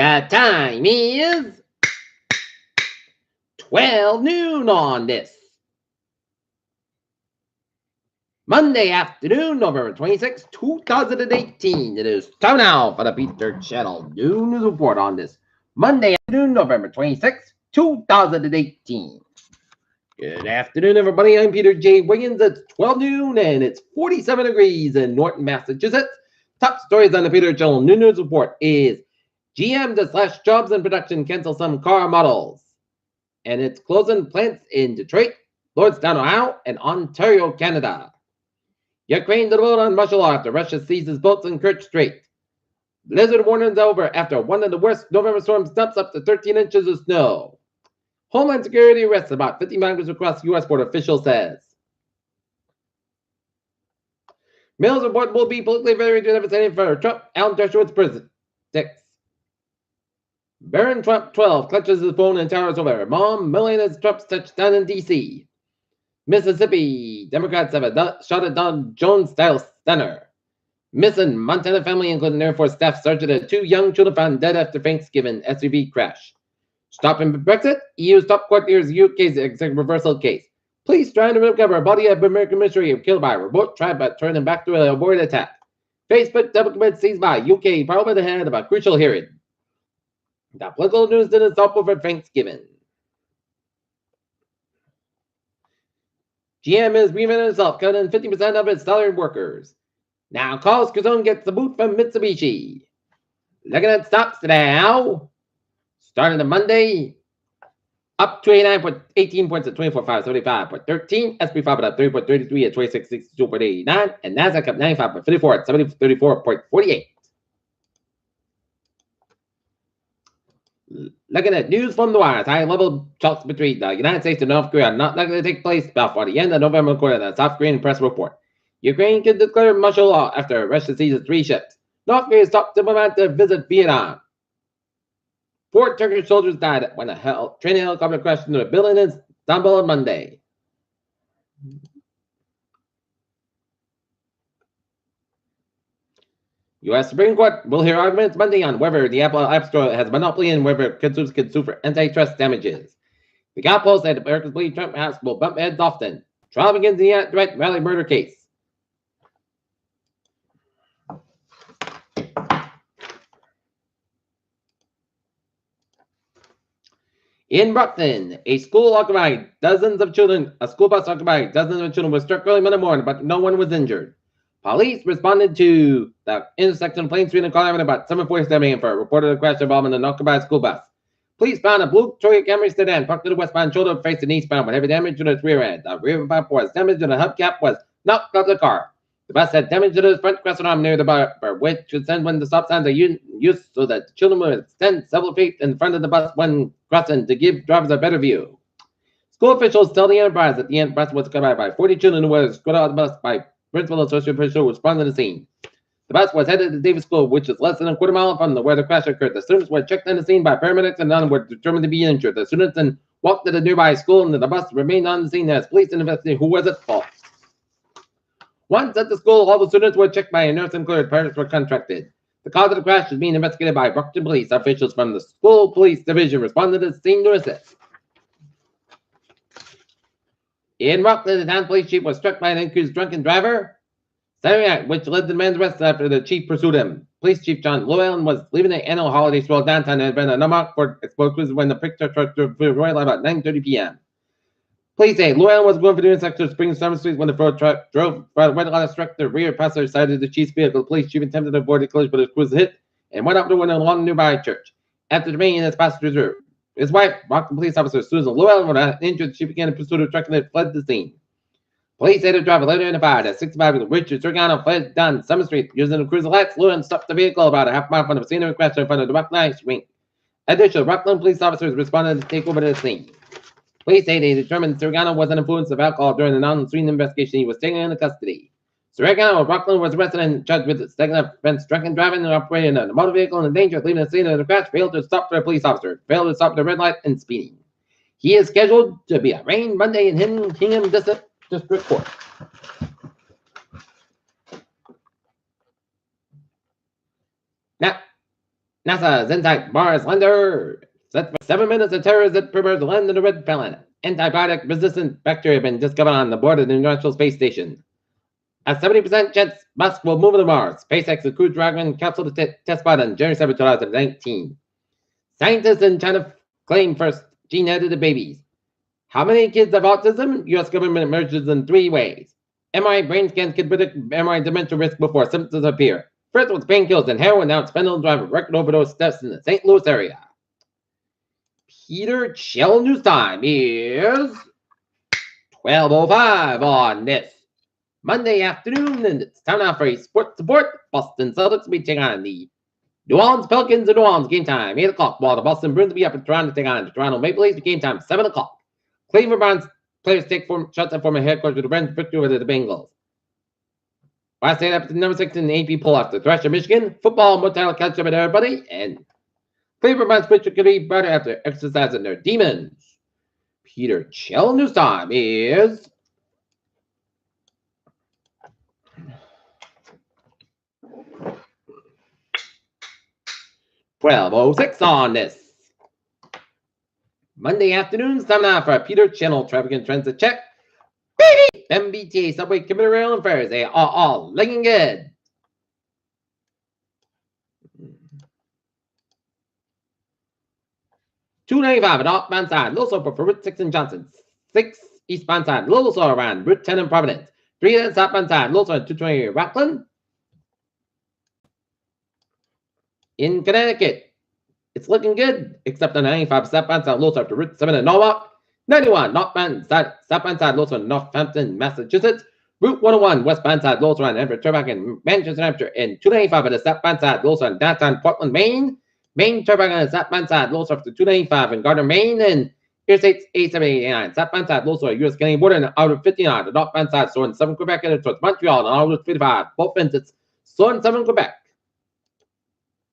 The time is 12 noon on this Monday afternoon, November 26, 2018. It is time now for the Peter Channel Noon News Report on this Monday afternoon, November 26, 2018. Good afternoon, everybody. I'm Peter J. Wiggins. It's 12 noon and it's 47 degrees in Norton, Massachusetts. Top stories on the Peter Channel Noon News Report is GM to slash jobs in production, cancel some car models. And it's closing plants in Detroit, Lordstown, Ohio, and Ontario, Canada. Ukraine to vote on martial law after Russia seizes boats in Kerch Strait. Blizzard warnings over after one of the worst November storms dumps up to 13 inches of snow. Homeland Security arrests about 50 migrants across the U.S. border, official says. Mills report will be politically very devastating for Trump. Alan Dershowitz prison. 6. Baron Trump 12 clutches his phone and towers over. Mom, millionaires Trump's touchdown in D.C. Mississippi Democrats have shot at Donald Jones-style center. Missing Montana family, including Air Force staff sergeant and 2 young children found dead after Thanksgiving SUV crash. Stopping Brexit, EU's top court hears UK's executive reversal case. Police trying to recover a body of American military killed by a remote tribe but turning back to avoid attack. Facebook document seized by UK Parliament ahead of a crucial hearing. The political news didn't stop over Thanksgiving. GM is reinventing itself, cutting 50% of its salaried workers. Now, Carlos Ghosn gets the boot from Mitsubishi. Looking at stocks today now. Starting on Monday, up 18 points at 24,575.13. SP 5 up 3.33 at 2662.89. And NASDAQ up 95.54 at 7034.48. Looking at news from the wires, high-level talks between the United States and North Korea are not likely to take place before the end of November, according to the South Korean press report. Ukraine can declare martial law after Russia seizes 3 ships. North Korea's top diplomat to visit Vietnam. 4 Turkish soldiers died when a training helicopter crashed into a building in Istanbul on Monday. U.S. Supreme Court will hear arguments Monday on whether the Apple App Store has monopoly and whether consumers can sue for antitrust damages. The Gallup poll said Americans believe Trump will bump heads often. Trial begins in the direct rally murder case. In Brooklyn, a school bus occupied dozens of children was struck early Monday morning, but no one was injured. Police responded to the intersection of Plain Street and Carl Avenue about 7:47 a.m. for a reported crash involving an occupied school bus. Police found a blue Toyota Camry sedan parked to the westbound shoulder facing eastbound with heavy damage to its rear end. The rear bumper was damaged and the hubcap was knocked off the car. The bus had damage to the front crescent arm near the bumper, which should send when the stop signs are used so that the children will stand several feet in front of the bus when crossing to give drivers a better view. School officials tell the Enterprise that the bus was covered by 40 children who were escorted out of the bus by principal associate official responded to the scene. The bus was headed to Davis School, which is less than a quarter mile from where the crash occurred. The students were checked on the scene by paramedics and none were determined to be injured. The students then walked to the nearby school and the bus remained on the scene as police investigated who was at fault. Once at the school, all the students were checked by a nurse and cleared. Parents were contracted. The cause of the crash is being investigated by Brockton Police. Officials from the school police division responded to the scene to assist. In Rockland, the town police chief was struck by an accused drunken driver, which led to the man's arrest after the chief pursued him. Police Chief John Llewellyn was leaving the annual holiday stroll downtown and had been a number for explosives when the picture truck drove through Royal about 9:30 p.m. Police say Llewellyn was going for the intersection of Spring and Summer Street when the Ford truck drove by the red light struck the rear passenger side of the chief's vehicle. The police chief attempted to avoid the collision, but his cruiser hit and went up the window along the nearby church. After remaining his passengers were his wife, Rockland police officer Susan Llewellyn, was not injured. She began to pursue the truck and it fled the scene. Police say the driver later identified as 65-year-old Richard Sergano fled down Summer Street using the cruiser lights. Llewellyn stopped the vehicle about a half mile from the scene of the crash in front of the Rockland Ice Rink. Additional Rockland police officers responded to take over the scene. Police say they determined Sergano was an influence of alcohol during the non-screen investigation. He was taken into custody. Sergano of Rockland was arrested and charged with the second offense, drunken driving and operating a motor vehicle in danger of leaving the scene of the crash, failed to stop for a police officer, failed to stop the red light, and speeding. He is scheduled to be arraigned Monday in Hingham District Court. Now, NASA's Insight Mars lander set for 7 minutes of terror as it prepares to land on the red planet. Antibiotic-resistant bacteria have been discovered on the board of the International Space Station. A 70% chance Musk will move to Mars. SpaceX and Crew Dragon capsule to test pod on January 7, 2019. Scientists in China claim first gene-edited babies. How many kids have autism? U.S. government measures in 3 ways. MRI brain scans can predict MRI dementia risk before symptoms appear. First was painkillers and heroin, now it's fentanyl driver. Record overdose deaths in the St. Louis area. Peter Chill News Time is 12:05 on this Monday afternoon, and it's time now for a sports report. Boston Celtics will be taking on the New Orleans Pelicans in New Orleans. Game time 8 o'clock. While the Boston Bruins will be up in Toronto to take on the Toronto Maple Leafs. Game time 7 o'clock. Cleveland Browns players take shots at former head coach of the Browns victory over the Bengals. Last night after number 6 in the AP poll after Thrasher, Michigan. Football, motel catch up with everybody, and Cleveland Browns pitcher could be better after exercising their demons. Peter Chill News Time is 12:06 on this Monday afternoon. Time now for Peter Channel Traffic and Transit Check. Baby! MBTA, Subway, Commuter Rail, and Fares, they are all looking good. $2.95 at northbound side, Little Slope for Route 6 and Johnson. 6 eastbound side, Little Slope around Route 10 and Providence. 3 at southbound side, Little Slope 220 Rockland. In Connecticut, it's looking good, except on 95 southbound side, Little Slope to Route 7 in Norwalk. 91 northbound side, southbound side, Little Slope, Northampton, Massachusetts. Route 101 westbound side, Little Slope, Everett, Turbank, and Manchester, New Hampshire. And 295 at the southbound side, Little Slope, downtown Portland, Maine. Main Turbank on the southbound side, Little Slope to 295 in Gardner, Maine. And Interstate 8789, southbound side, Little Slope, U.S. Canadian border, and out of 59, the northbound side, so in southern Quebec, and towards Montreal, and out of 55, both ends, it's so in southern Quebec.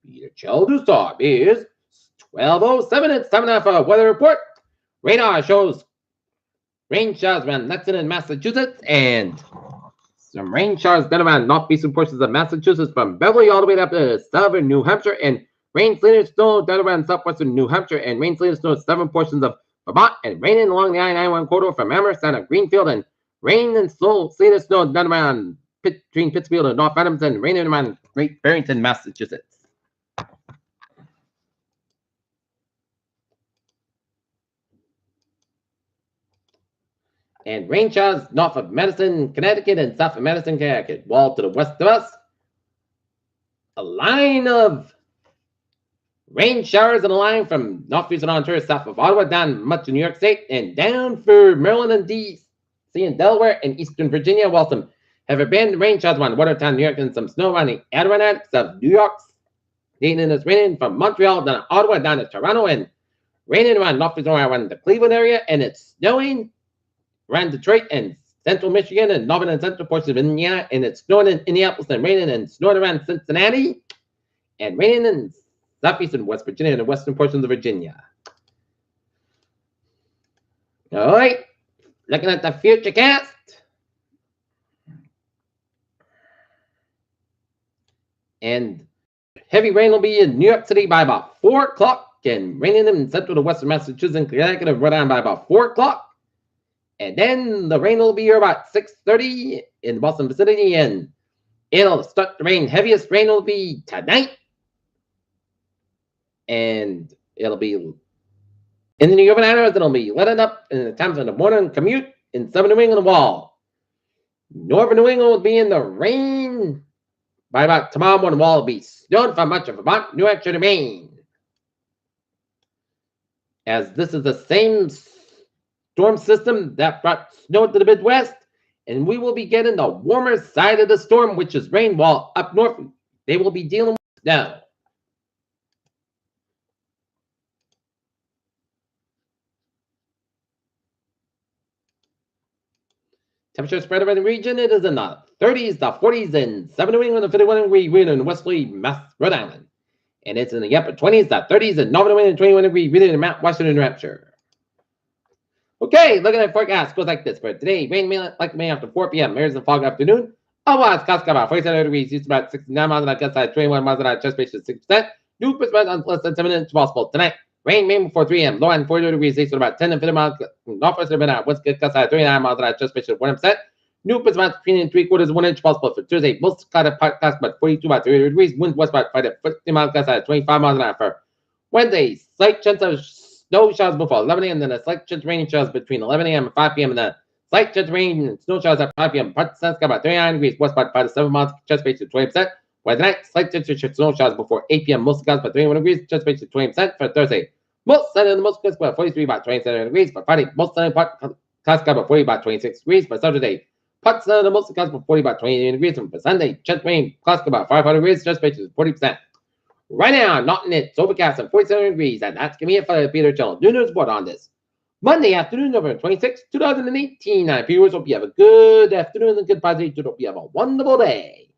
Peter Chill News Time is 12:07. It's time now for a weather report. Radar shows rain showers around Lexington, Massachusetts, and some rain showers then around northeastern portions of Massachusetts from Beverly all the way up to southern New Hampshire, and rain, sleet, and snow down around southwestern New Hampshire, and rain, sleet, and snow in southern portions of Vermont, and raining along the I-91 corridor from Amherst down to Greenfield, and rain and snow, sleet, and snow down around between Pittsfield and North Adams, and raining around Great Barrington, Massachusetts. And rain showers north of Madison, Connecticut, and south of Madison, Connecticut. While to the west of us, a line of rain showers in a line from northeastern Ontario, south of Ottawa, down much of New York State, and down for Maryland and D.C. and Delaware and eastern Virginia. While some heavy band rain showers around Watertown, New York, and some snow around the Adirondacks of New York. And it's raining from Montreal down to Ottawa, down to Toronto, and raining around northeastern around the Cleveland area, and it's snowing around Detroit and central Michigan and northern and central portions of Indiana, and it's snowing in Indianapolis and raining and snowing around Cincinnati, and raining in southeastern West Virginia and the western portions of Virginia. All right, looking at the future cast. And heavy rain will be in New York City by about 4 o'clock, and raining in central to western Massachusetts and Connecticut and Rhode Island by about 4 o'clock. And then the rain will be here about 6:30 in the Boston vicinity, and it'll start to rain. Heaviest rain will be tonight, and it'll be in the New England hours. It'll be letting up in the times of the morning commute in southern New England wall. Northern New England will be in the rain by about tomorrow morning. Wall will be snowed for much of Vermont, New Hampshire, and Maine. As this is the same storm system that brought snow to the Midwest, and we will be getting the warmer side of the storm, which is rain, while up north they will be dealing with snow. Temperature spread around the region, it is in the 30s, the 40s, and 7 New England, and 51 degree wind in westerly Rhode Island. And it's in the upper 20s, the 30s, and northern wind, and 21 degree wind in Mount Washington, New Hampshire. Okay, looking at forecast goes like this. For today, rain may likely may after 4 p.m. Mirrors and fog afternoon. Otherwise, clouds about 47 degrees, east about 69 miles an hour, gust side 21 miles an hour, chest space is 6%. New percent on less than 7 inches possible. Tonight, rain maybe before 3 a.m. Low end 40 degrees, east about 10 and 50 miles. Northwest of an winds gust at 39 miles an hour, just pitched at 1%. New percent between 3/4 1 inch possible for Tuesday. Most cloud gust about 42 by 30 degrees. Winds west about 5 to 50 miles gust at 25 miles an hour for Wednesday. Slight chance of snow showers before 11 a.m. Then a slight chance of rain showers between 11 a.m. and 5 p.m. And then slight chance of rain and snow showers at 5 p.m. Parts of about 39 degrees. West about 5 to 7 miles. Chest base to 20%. Wednesday night, slight chance of snow showers before 8 p.m. Most clouds about 31 degrees. Chest base to 20% for Thursday. Most sunny and most clouds about 43 by 27 degrees. For Friday, most sunny clouds about 40 by 26 degrees. For Saturday, parts of the most clouds about 40 by 28 degrees. And for Sunday, chest rain clouds about 500 degrees. Chest base to 40%. Right now, not in it. It's overcast and 47 degrees, and that's gonna be it for the Peter Channel. Do news report on this Monday afternoon, November 26, 2018. Viewers, hope you have a good afternoon and good positive. Hope you have a wonderful day.